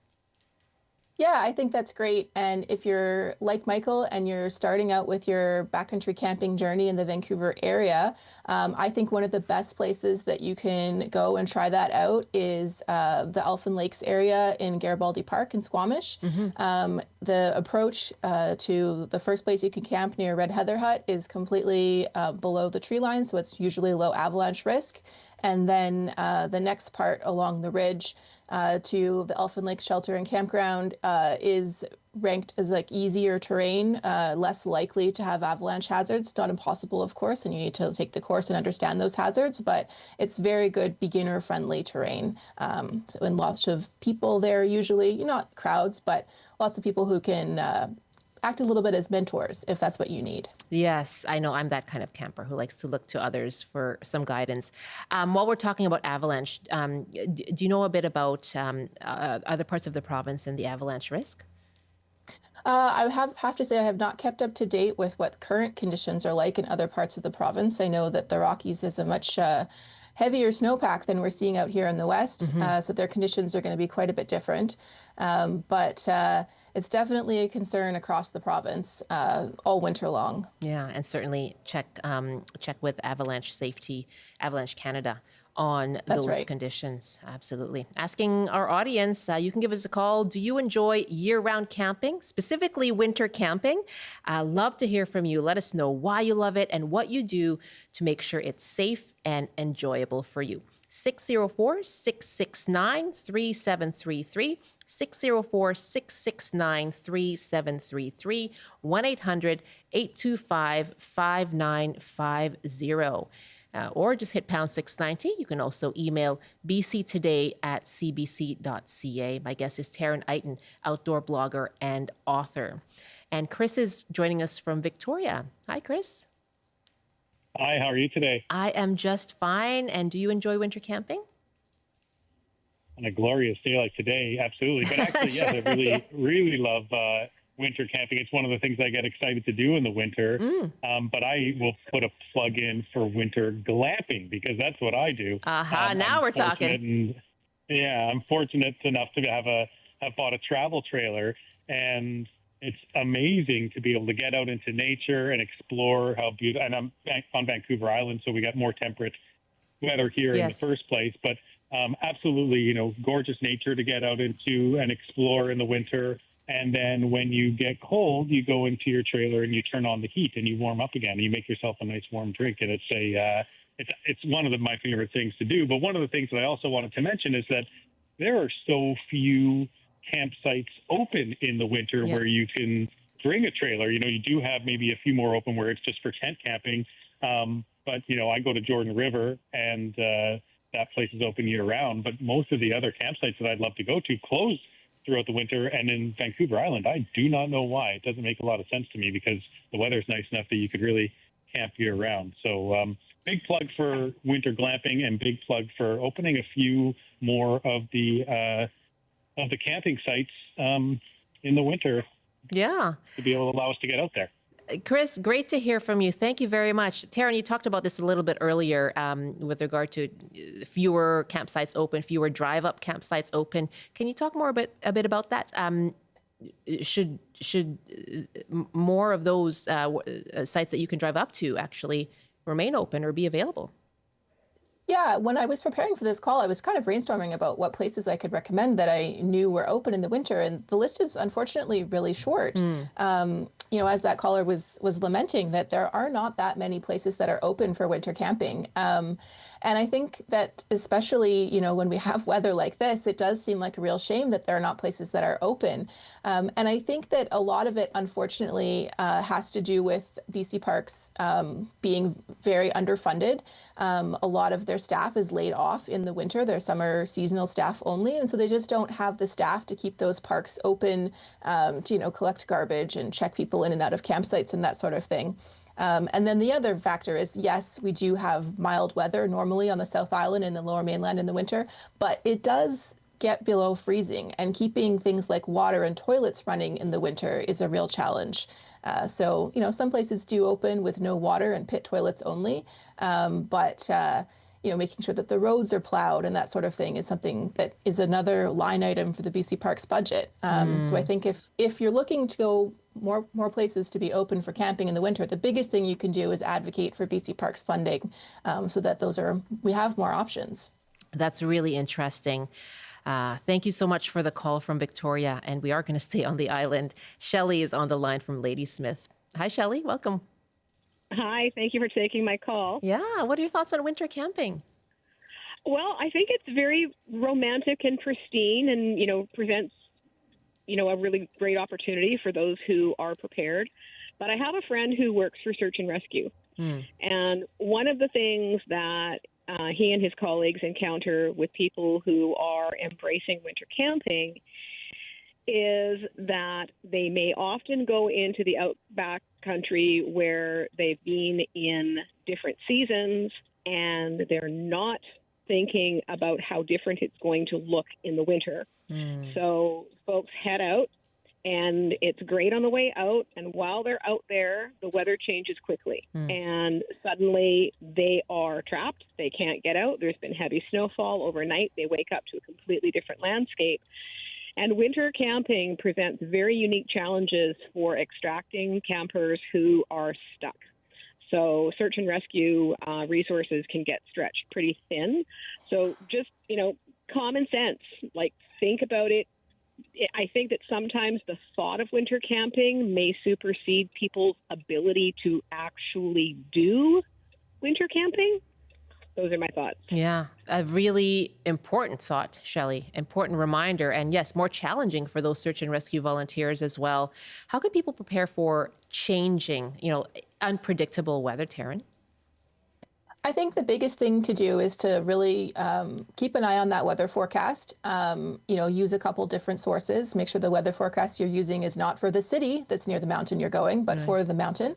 Yeah, I think that's great. And if you're like Michael and you're starting out with your backcountry camping journey in the Vancouver area, I think one of the best places that you can go and try that out is the Elfin Lakes area in Garibaldi Park in Squamish. The approach to the first place you can camp near Red Heather Hut is completely below the tree line, so it's usually low avalanche risk. And then the next part along the ridge to the Elfin Lake Shelter and Campground is ranked as like easier terrain, less likely to have avalanche hazards. Not impossible, of course, and you need to take the course and understand those hazards, but it's very good beginner-friendly terrain. So, and lots of people there usually, not crowds, but lots of people who can act a little bit as mentors if that's what you need. Yes, I know I'm that kind of camper who likes to look to others for some guidance. While we're talking about avalanche, do you know a bit about other parts of the province and the avalanche risk? I have to say I have not kept up to date with what current conditions are like in other parts of the province. I know that the Rockies is a much heavier snowpack than we're seeing out here in the West, so their conditions are going to be quite a bit different. But it's definitely a concern across the province all winter long. Yeah, and certainly check with Avalanche Safety, Avalanche Canada on those conditions. Absolutely. Asking our audience, you can give us a call. Do you enjoy year-round camping, specifically winter camping? Love to hear from you. Let us know why you love it and what you do to make sure it's safe and enjoyable for you. 604-669-3733, 604-669-3733, 1-800-825-5950. Or just hit pound 690. You can also email bctoday@cbc.ca. My guest is Taryn Eyton, outdoor blogger and author. And Chris is joining us from Victoria. Hi, Chris. Hi, how are you today? I am just fine. And do you enjoy winter camping? On a glorious day like today, absolutely. But actually, yes, I really, really love winter camping. It's one of the things I get excited to do in the winter. But I will put a plug in for winter glamping because that's what I do. Now we're talking. I'm fortunate enough to have bought a travel trailer, and it's amazing to be able to get out into nature and explore how beautiful. And I'm on Vancouver Island, so we got more temperate weather here in the first place. But absolutely, gorgeous nature to get out into and explore in the winter. And then when you get cold, you go into your trailer and you turn on the heat and you warm up again. And you make yourself a nice warm drink. And it's one of my favorite things to do. But one of the things that I also wanted to mention is that there are so few campsites open in the winter where you can bring a trailer. You do have maybe a few more open where it's just for tent camping. But I go to Jordan River and that place is open year round. But most of the other campsites that I'd love to go to close throughout the winter. And in Vancouver Island, I do not know why. It doesn't make a lot of sense to me because the weather's nice enough that you could really camp year round. So big plug for winter glamping and big plug for opening a few more of the camping sites in the winter. Yeah. To be able to allow us to get out there. Chris, great to hear from you. Thank you very much. Taryn, you talked about this a little bit earlier with regard to fewer campsites open, fewer drive-up campsites open. Can you talk more a bit about that? Should more of those sites that you can drive up to actually remain open or be available? Yeah, when I was preparing for this call, I was kind of brainstorming about what places I could recommend that I knew were open in the winter, and the list is unfortunately really short. As that caller was lamenting, that there are not that many places that are open for winter camping. And I think that especially, when we have weather like this, it does seem like a real shame that there are not places that are open. And I think that a lot of it, unfortunately, has to do with BC Parks being very underfunded. A lot of their staff is laid off in the winter. Their summer seasonal staff only. And so they just don't have the staff to keep those parks open, to, collect garbage and check people in and out of campsites and that sort of thing. And then the other factor is, yes, we do have mild weather normally on the South Island and the Lower Mainland in the winter, but it does get below freezing, and keeping things like water and toilets running in the winter is a real challenge. So, some places do open with no water and pit toilets only, but making sure that the roads are plowed and that sort of thing is something that is another line item for the BC Parks budget. So I think if you're looking to go more places to be open for camping in the winter, the biggest thing you can do is advocate for BC Parks funding, so that we have more options. That's really interesting. Thank you so much for the call from Victoria, and we are going to stay on the island. Shelley is on the line from Ladysmith. Hi, Shelley. Welcome. Hi, thank you for taking my call. Yeah, what are your thoughts on winter camping? Well, I think it's very romantic and pristine, and presents a really great opportunity for those who are prepared. But I have a friend who works for search and rescue, and one of the things that he and his colleagues encounter with people who are embracing winter camping is that they may often go into the outback country where they've been in different seasons, and they're not thinking about how different it's going to look in the winter. So folks head out, and it's great on the way out, and while they're out there, the weather changes quickly, and suddenly they are trapped. They can't get out. There's been heavy snowfall overnight. They wake up to a completely different landscape. And winter camping presents very unique challenges for extracting campers who are stuck. So search and rescue resources can get stretched pretty thin. So just, common sense, think about it. I think that sometimes the thought of winter camping may supersede people's ability to actually do winter camping. Those are my thoughts. Yeah, a really important thought, Shelley. Important reminder. And yes, more challenging for those search and rescue volunteers as well. How can people prepare for changing, unpredictable weather, Taryn? I think the biggest thing to do is to really keep an eye on that weather forecast. Use a couple different sources. Make sure the weather forecast you're using is not for the city that's near the mountain you're going, but for the mountain.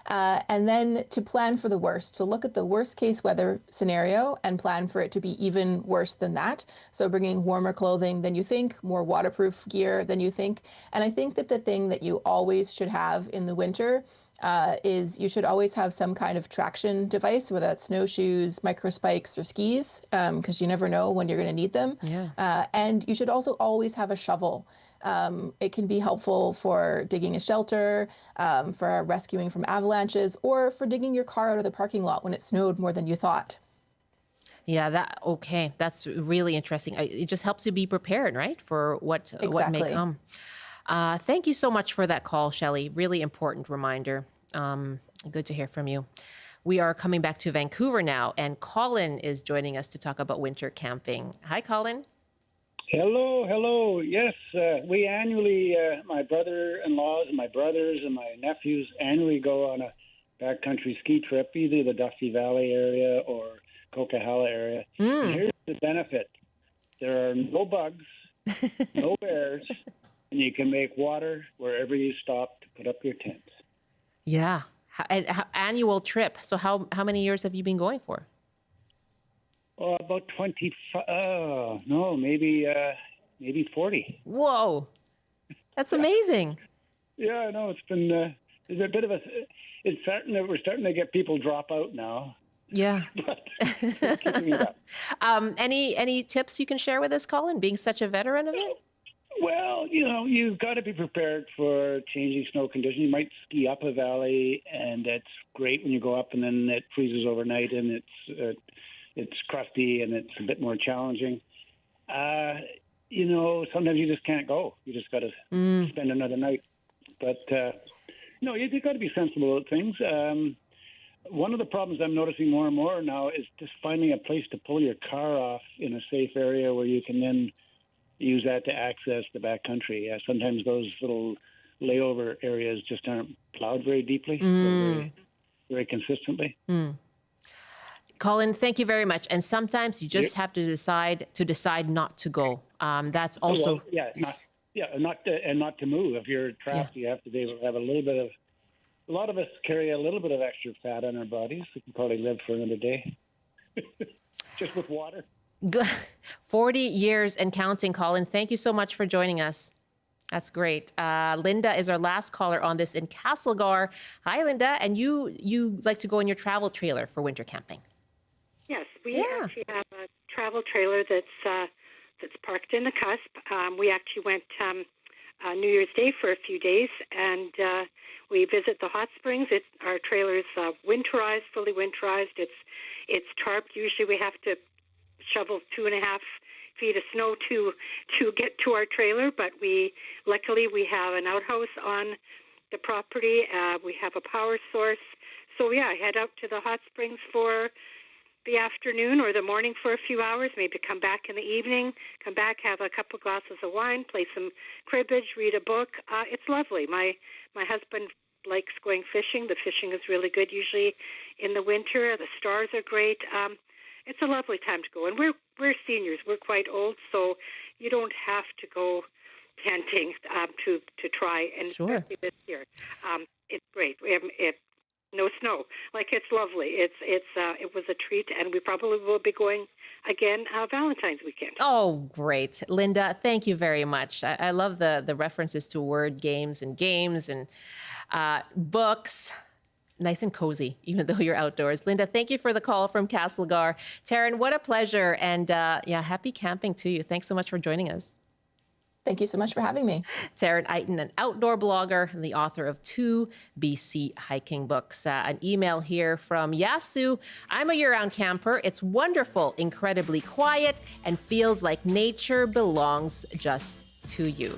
And then to plan for the worst, to look at the worst case weather scenario and plan for it to be even worse than that. So bringing warmer clothing than you think, more waterproof gear than you think. And I think that the thing that you always should have in the winter is you should always have some kind of traction device, whether that's snowshoes, micro spikes, or skis, because you never know when you're going to need them. And you should also always have a shovel. It can be helpful for digging a shelter, for rescuing from avalanches, or for digging your car out of the parking lot when it snowed more than you thought. Yeah, that's really interesting. It just helps you be prepared, right, for what may come. Thank you so much for that call, Shelley. Really important reminder. Good to hear from you. We are coming back to Vancouver now, and Colin is joining us to talk about winter camping. Hi, Colin. Hello. Yes, we annually, my brother-in-laws and my brothers and my nephews annually go on a backcountry ski trip, either the Dusty Valley area or Coquihalla area. And here's the benefit. There are no bugs, no bears, and you can make water wherever you stop to put up your tent. Yeah. Annual trip. So how many years have you been going for? Oh, about 25. Maybe 40. Whoa, that's amazing. Yeah, I know. It's been there's a bit of we're starting to get people drop out now. Yeah. But we're keeping it up. Any tips you can share with us, Colin, being such a veteran of it? Well, you've got to be prepared for changing snow conditions. You might ski up a valley, and it's great when you go up, and then it freezes overnight, and it's it's crusty and it's a bit more challenging. Sometimes you just can't go. You just got to spend another night. But no, you got to be sensible at things. One of the problems I'm noticing more and more now is just finding a place to pull your car off in a safe area where you can then use that to access the backcountry. Sometimes those little layover areas just aren't plowed very deeply, very consistently. Colin, thank you very much. And sometimes you just have to decide not to go. That's also not to move. If you're trapped, you have to be able to have a lot of us carry a little bit of extra fat on our bodies. We can probably live for another day, just with water. 40 years and counting, Colin. Thank you so much for joining us. That's great. Linda is our last caller on this in Castlegar. Hi, Linda. And you like to go in your travel trailer for winter camping? Yes, we actually have a travel trailer that's parked in the cusp. We actually went New Year's Day for a few days, and we visit the hot springs. Our trailer's winterized, fully winterized. It's tarped. Usually we have to shovel 2.5 feet of snow to get to our trailer, but luckily we have an outhouse on the property. We have a power source. So I head out to the hot springs for the afternoon or the morning for a few hours, maybe come back in the evening, come back, have a couple glasses of wine, play some cribbage, read a book. It's lovely. My husband likes going fishing. The fishing is really good usually in the winter. The stars are great. It's a lovely time to go. And we're seniors. We're quite old, so you don't have to go tenting to try. And especially this year, it's great. No snow. It's lovely. It was a treat, and we probably will be going again Valentine's weekend. Oh, great. Linda, thank you very much. I love the references to word games and books. Nice and cozy, even though you're outdoors. Linda, thank you for the call from Castlegar. Taryn, what a pleasure. And happy camping to you. Thanks so much for joining us. Thank you so much for having me. Taryn Eyton, an outdoor blogger and the author of 2 BC hiking books. An email here from Yasu. I'm a year-round camper. It's wonderful, incredibly quiet, and feels like nature belongs just to you.